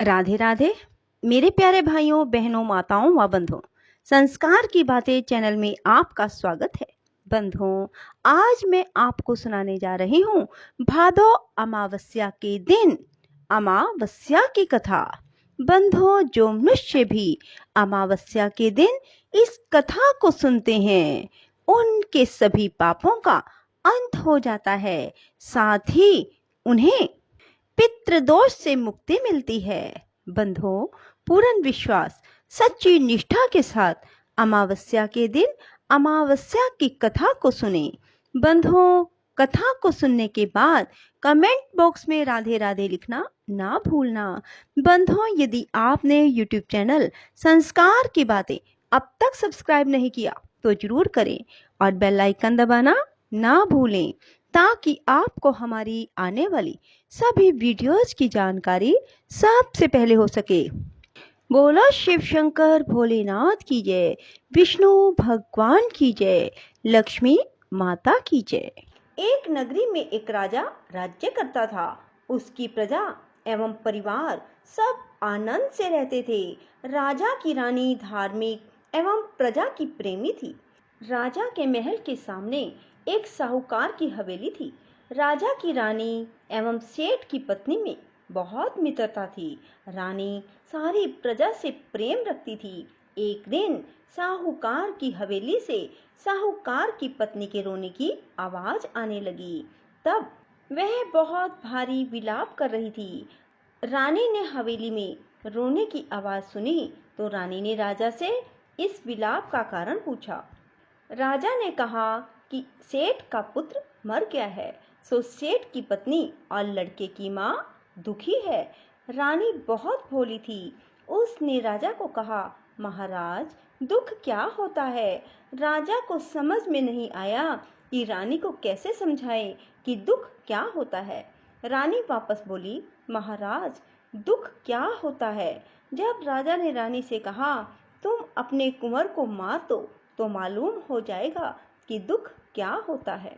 राधे राधे। मेरे प्यारे भाइयों बहनों माताओं व बंधुओं, संस्कार की बातें चैनल में आपका स्वागत है। बंधुओं, आज मैं आपको सुनाने जा रही हूँ भादो अमावस्या के दिन अमावस्या की कथा। बंधुओं, जो मनुष्य भी अमावस्या के दिन इस कथा को सुनते हैं उनके सभी पापों का अंत हो जाता है, साथ ही उन्हें पितृदोष से मुक्ति मिलती है। बंधुओं, पूर्ण विश्वास सच्ची निष्ठा के साथ अमावस्या के दिन अमावस्या की कथा को सुने। बंधुओं, कथा को सुनने के बाद कमेंट बॉक्स में राधे राधे लिखना ना भूलना। बंधुओं, यदि आपने YouTube चैनल संस्कार की बातें अब तक सब्सक्राइब नहीं किया तो जरूर करें और बेल आइकन दबाना ना भूलें, ताकि आपको हमारी आने वाली सभी वीडियोस की जानकारी सबसे पहले हो सके। बोलो शिव शंकर भोलेनाथ की जय, विष्णु भगवान की जय, लक्ष्मी माता की जय। एक नगरी में एक राजा राज्य करता था। उसकी प्रजा एवं परिवार सब आनंद से रहते थे। राजा की रानी धार्मिक एवं प्रजा की प्रेमी थी। राजा के महल के सामने एक साहूकार की हवेली थी। राजा की रानी एवं सेठ की पत्नी में बहुत मित्रता थी। रानी सारी प्रजा से प्रेम रखती थी। एक दिन साहूकार की हवेली से साहूकार की पत्नी के रोने की आवाज आने लगी। तब वह बहुत भारी विलाप कर रही थी। रानी ने हवेली में रोने की आवाज सुनी तो रानी ने राजा से इस विलाप का कारण पूछा। राजा ने कहा कि सेठ का पुत्र मर गया है, सो सेठ की पत्नी और लड़के की माँ दुखी है। रानी बहुत भोली थी। उसने राजा को कहा, महाराज, दुख क्या होता है? राजा को समझ में नहीं आया कि रानी को कैसे समझाए कि दुख क्या होता है। रानी वापस बोली, महाराज, दुख क्या होता है? जब राजा ने रानी से कहा, तुम अपने कुंवर को मार दो तो मालूम हो जाएगा कि दुख क्या होता है।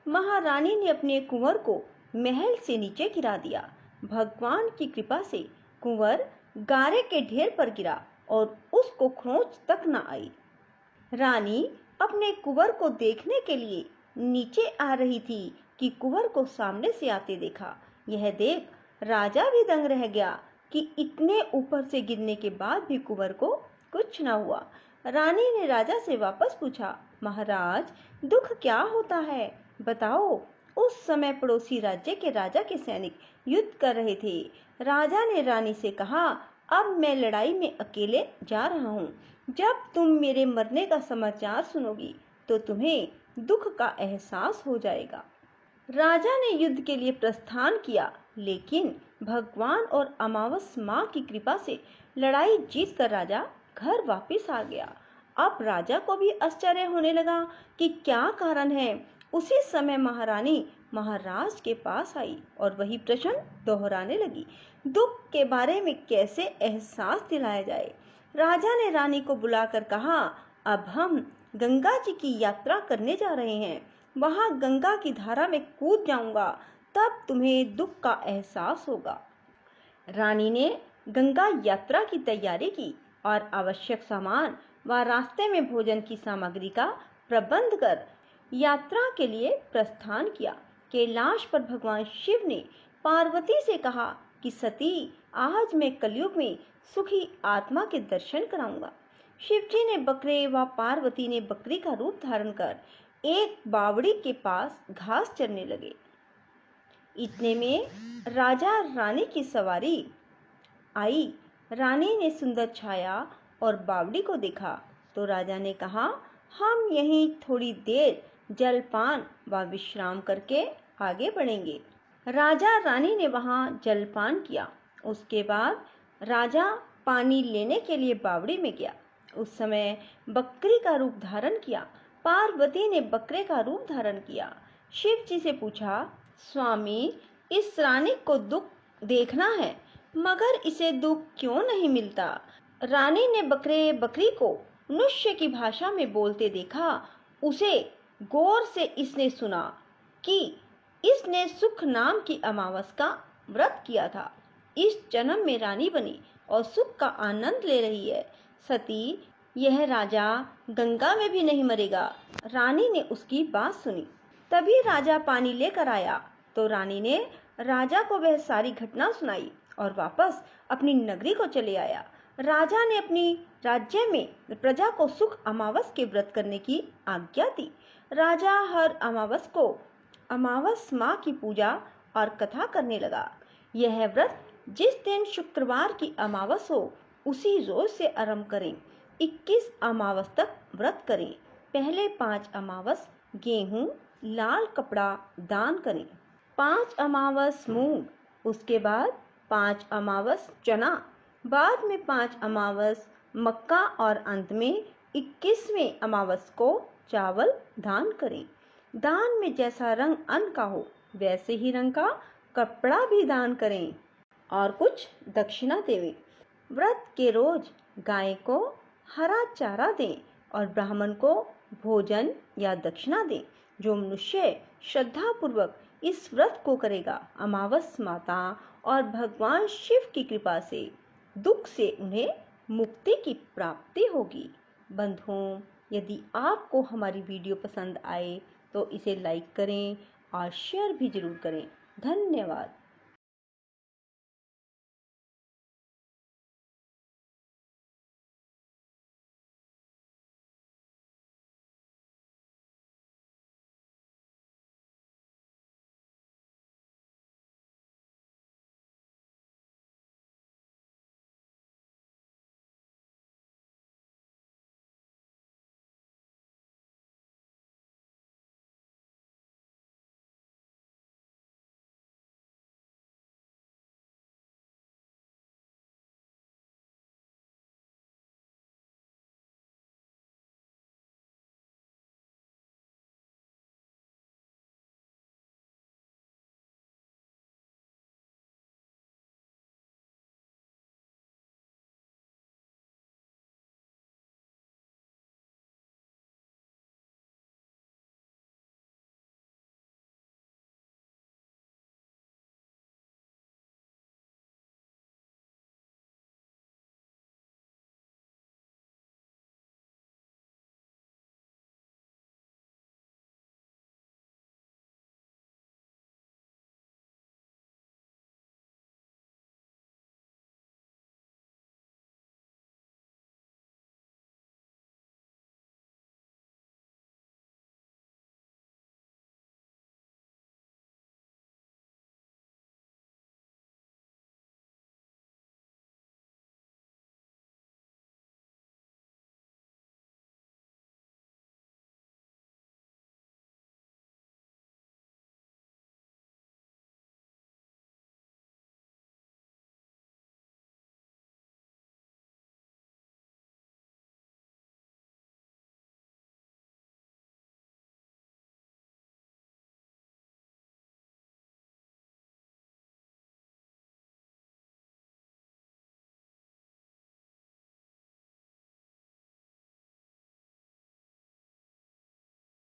महारानी ने अपने कुंवर को महल से नीचे गिरा दिया। भगवान की कृपा से कुंवर गारे के ढेर पर गिरा और उसको खरोंच तक न आई। रानी अपने कुंवर को देखने के लिए नीचे आ रही थी कि कुंवर को सामने से आते देखा। यह देख राजा भी दंग रह गया कि इतने ऊपर से गिरने के बाद भी कुंवर को कुछ न हुआ। रानी ने राजा से वापस पूछा, महाराज, दुख क्या होता है? बताओ। उस समय पड़ोसी राज्य के राजा के सैनिक युद्ध कर रहे थे। राजा ने रानी से कहा, अब मैं लड़ाई में अकेले जा रहा हूँ। जब तुम मेरे मरने का समाचार सुनोगी तो तुम्हें दुख का एहसास हो जाएगा। राजा ने युद्ध के लिए प्रस्थान किया, लेकिन भगवान और अमावस माँ की कृपा से लड़ाई जीतकर राजा घर वापस आ गया। अब राजा को भी आश्चर्य होने लगा कि क्या कारण है। उसी समय महारानी महाराज के पास आई और वही प्रश्न दोहराने लगी, दुख के बारे में कैसे एहसास दिलाया जाए। राजा ने रानी को बुलाकर कहा, अब हम गंगा जी की यात्रा करने जा रहे हैं। वहां गंगा की धारा में कूद जाऊंगा, तब तुम्हें दुख का एहसास होगा। रानी ने गंगा यात्रा की तैयारी की और आवश्यक सामान व रास्ते में भोजन की सामग्री का प्रबंध कर यात्रा के लिए प्रस्थान किया। कैलाश पर भगवान शिव ने पार्वती से कहा कि सती, आज मैं कलयुग में सुखी आत्मा के दर्शन कराऊंगा। शिव जी ने बकरे व पार्वती ने बकरी का रूप धारण कर एक बावड़ी के पास घास चरने लगे। इतने में राजा रानी की सवारी आई। रानी ने सुंदर छाया और बावड़ी को देखा तो राजा ने कहा, हम यहीं थोड़ी देर जलपान व विश्राम करके आगे बढ़ेंगे। राजा रानी ने वहां जलपान किया। उसके बाद राजा पानी लेने के लिए बावड़ी में गया। उस समय बकरी का रूप धारण किया। पार्वती ने बकरे का रूप धारण किया। शिव जी से पूछा, स्वामी, इस रानी को दुख देखना है, मगर इसे दुख क्यों नहीं मिलता? रानी ने बकरी को मनुष्य की भाषा में बोलते देखा। उसे गौर से इसने सुना कि इसने सुख नाम की अमावस का व्रत किया था। इस जन्म में रानी बनी और सुख का आनंद ले रही है। सती, यह राजा गंगा में भी नहीं मरेगा। रानी ने उसकी बात सुनी। तभी राजा पानी लेकर आया तो रानी ने राजा को वह सारी घटना सुनाई और वापस अपनी नगरी को चले आया। राजा ने अपनी राज्य में प्रजा को सुख अमावस के व्रत करने की आज्ञा दी। राजा हर अमावस माँ की पूजा और कथा करने लगा। यह व्रत जिस दिन शुक्रवार की अमावस हो उसी रोज से आरंभ करें। 21 अमावस तक व्रत करें। पहले 5 अमावस गेहूं, लाल कपड़ा दान करें। 5 अमावस मूंग, उसके बाद 5 अमावस चना, बाद में 5 अमावस मक्का और अंत में 21वें अमावस को चावल दान करें। दान में जैसा रंग अन्न का हो वैसे ही रंग का कपड़ा भी दान करें और कुछ दक्षिणा दें। व्रत के रोज गाय को हरा चारा दें और ब्राह्मण को भोजन या दक्षिणा दें। जो मनुष्य श्रद्धा पूर्वक इस व्रत को करेगा, अमावस माता और भगवान शिव की कृपा से दुख से उन्हें मुक्ति की प्राप्ति होगी। बंधुओं, यदि आपको हमारी वीडियो पसंद आए तो इसे लाइक करें और शेयर भी जरूर करें। धन्यवाद।